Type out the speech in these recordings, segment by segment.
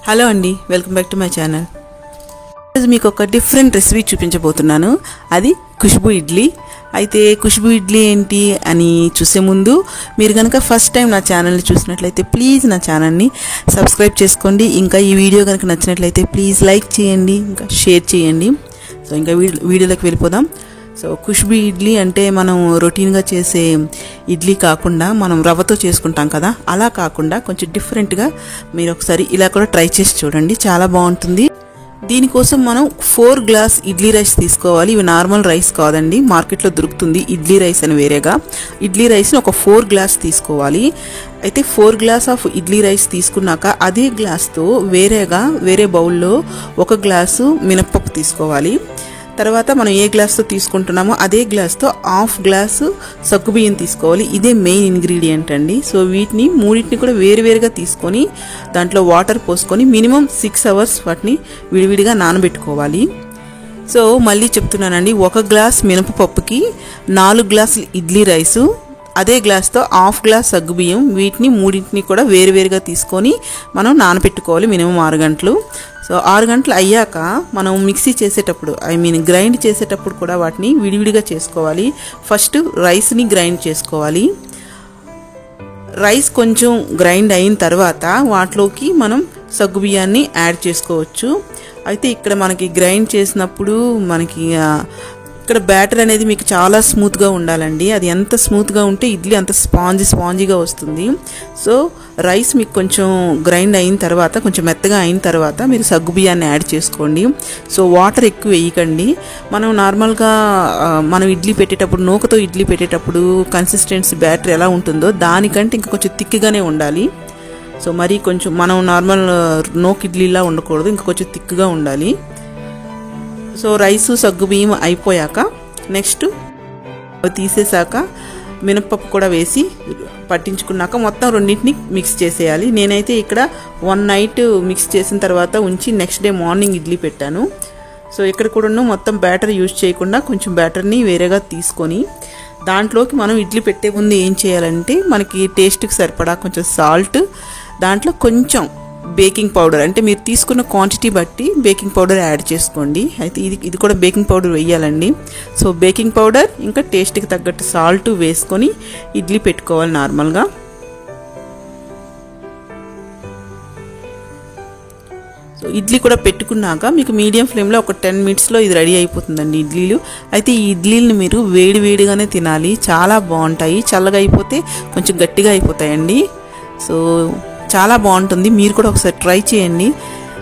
Hello అండి, welcome back to my channel. ఈరోజు మీకు ఒక డిఫరెంట్ రెసిపీ చూపించబోతున్నాను. అది ఖుష్బూ ఇడ్లీ. అయితే ఖుష్బూ ఇడ్లీ ఏంటి అని చూసే ముందు మీరు కనుక ఫస్ట్ టైం నా ఛానల్ని చూసినట్లయితే ప్లీజ్ నా ఛానల్ని సబ్స్క్రైబ్ చేసుకోండి. ఇంకా ఈ వీడియో కనుక నచ్చినట్లయితే ప్లీజ్ లైక్ చేయండి, ఇంకా షేర్ చేయండి. సో ఇంకా వీడియోలోకి వెళ్ళిపోదాం. సో ఖుష్బూ ఇడ్లీ అంటే మనం రొటీన్గా చేసే ఇడ్లీ కాకుండా మనం రవ్వతో చేసుకుంటాం కదా, అలా కాకుండా కొంచెం డిఫరెంట్గా మీరు ఒకసారి ఇలా కూడా ట్రై చేసి చూడండి, చాలా బాగుంటుంది. దీనికోసం మనం 4 గ్లాస్ ఇడ్లీ రైస్ తీసుకోవాలి. ఇవి నార్మల్ రైస్ కాదండి, మార్కెట్లో దొరుకుతుంది ఇడ్లీ రైస్ అని వేరేగా. ఇడ్లీ రైస్ని ఒక 4 గ్లాస్ తీసుకోవాలి. అయితే 4 గ్లాస్ ఆఫ్ ఇడ్లీ రైస్ తీసుకున్నాక అదే గ్లాస్తో వేరే బౌల్లో 1 గ్లాసు మినప్పప్పు తీసుకోవాలి. తర్వాత మనం ఏ గ్లాస్తో తీసుకుంటున్నామో అదే గ్లాస్తో 1/2 గ్లాసు సగ్గుబియ్యం తీసుకోవాలి. ఇదే మెయిన్ ఇంగ్రీడియంట్ అండి. సో వీటిని మూడింటిని కూడా వేరువేరుగా తీసుకొని దాంట్లో వాటర్ పోసుకొని మినిమం 6 అవర్స్ వాటిని విడివిడిగా నానబెట్టుకోవాలి. సో మళ్ళీ చెప్తున్నానండి, 1 గ్లాస్ మినపపప్పుకి 4 గ్లాసులు ఇడ్లీ రైసు, అదే గ్లాస్తో 1/2 గ్లాస్ సగ్గుబియ్యం, వీటిని మూడింటిని కూడా వేరువేరుగా తీసుకొని మనం నానబెట్టుకోవాలి మినిమం 6 గంటలు. సో 6 గంటలు అయ్యాక మనం మిక్సీ చేసేటప్పుడు గ్రైండ్ చేసేటప్పుడు కూడా వాటిని విడివిడిగా చేసుకోవాలి. ఫస్ట్ రైస్ని గ్రైండ్ చేసుకోవాలి. రైస్ కొంచెం గ్రైండ్ అయిన తర్వాత వాటిలోకి మనం సగ్గుబియ్యాన్ని యాడ్ చేసుకోవచ్చు. అయితే ఇక్కడ మనకి గ్రైండ్ చేసినప్పుడు ఇక్కడ బ్యాటర్ అనేది మీకు చాలా స్మూత్గా ఉండాలండి. అది ఎంత స్మూత్గా ఉంటే ఇడ్లీ అంత స్పాంజీగా వస్తుంది. సో రైస్ మీకు కొంచెం గ్రైండ్ అయిన తర్వాత, కొంచెం మెత్తగా అయిన తర్వాత మీరు సగ్గుబియ్యాన్ని యాడ్ చేసుకోండి. సో వాటర్ ఎక్కువ వేయకండి. మనం నార్మల్గా మనం ఇడ్లీ పెట్టేటప్పుడు, నూకతో ఇడ్లీ పెట్టేటప్పుడు కన్సిస్టెన్సీ బ్యాటర్ ఎలా ఉంటుందో దానికంటే ఇంకా కొంచెం థిక్గానే ఉండాలి. సో మరి కొంచెం మనం నార్మల్ నూక ఇడ్లీలా ఉండకూడదు, ఇంకా కొంచెం థిక్గా ఉండాలి. సో రైసు సగ్గుబియ్యం అయిపోయాక నెక్స్ట్ తీసేసాక మినప్పప్పు కూడా వేసి పట్టించుకున్నాక మొత్తం రెండింటిని మిక్స్ చేసేయాలి. నేనైతే ఇక్కడ 1 నైట్ మిక్స్ చేసిన తర్వాత ఉంచి నెక్స్ట్ డే మార్నింగ్ ఇడ్లీ పెట్టాను. సో ఇక్కడ కూడా మొత్తం బ్యాటర్ యూజ్ చేయకుండా కొంచెం బ్యాటర్ని వేరేగా తీసుకొని దాంట్లోకి మనం ఇడ్లీ పెట్టే ముందు ఏం చేయాలంటే మనకి టేస్ట్కి సరిపడా కొంచెం సాల్ట్, దాంట్లో కొంచెం బేకింగ్ పౌడర్, అంటే మీరు తీసుకున్న క్వాంటిటీ బట్టి బేకింగ్ పౌడర్ యాడ్ చేసుకోండి. అయితే ఇది కూడా బేకింగ్ పౌడర్ వేయాలండి. సో బేకింగ్ పౌడర్ ఇంకా టేస్ట్కి తగ్గట్టు సాల్ట్ వేసుకొని ఇడ్లీ పెట్టుకోవాలి నార్మల్గా. సో ఇడ్లీ కూడా పెట్టుకున్నాక మీకు మీడియం ఫ్లేమ్లో ఒక 10 మినిట్స్లో ఇది రెడీ అయిపోతుందండి ఇడ్లీలు. అయితే ఈ ఇడ్లీలను మీరు వేడిగానే తినాలి, చాలా బాగుంటాయి. చల్లగా అయిపోతే కొంచెం గట్టిగా అయిపోతాయండి. సో చాలా బాగుంటుంది. మీరు కూడా ఒకసారి ట్రై చేయండి.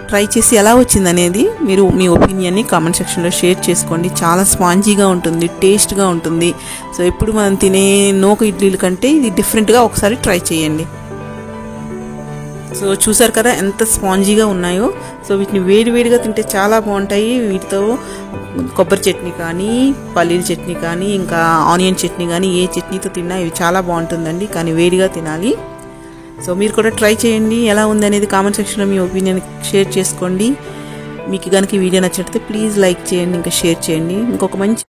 ట్రై చేసి ఎలా వచ్చింది అనేది మీరు మీ ఒపీనియన్ని కామెంట్ సెక్షన్లో షేర్ చేసుకోండి. చాలా స్పాంజీగా ఉంటుంది, టేస్ట్గా ఉంటుంది. సో ఇప్పుడు మనం తినే నూక ఇడ్లీల కంటే ఇది డిఫరెంట్గా ఒకసారి ట్రై చేయండి. సో చూసారు కదా ఎంత స్పాంజీగా ఉన్నాయో. సో వీటిని వేడిగా తింటే చాలా బాగుంటాయి. వీటితో కొబ్బరి చట్నీ కానీ, పల్లీల చట్నీ కానీ, ఇంకా ఆనియన్ చట్నీ కానీ, ఏ చట్నీతో తిన్నా ఇవి చాలా బాగుంటుందండి. కానీ వేడిగా తినాలి. సో మీరు కూడా ట్రై చేయండి. ఎలా ఉంది అనేది కామెంట్ సెక్షన్లో మీ ఒపీనియన్ షేర్ చేసుకోండి. మీకు కనుక ఈ వీడియో నచ్చినట్లయితే ప్లీజ్ లైక్ చేయండి, ఇంకా షేర్ చేయండి. ఇంకొక మంచి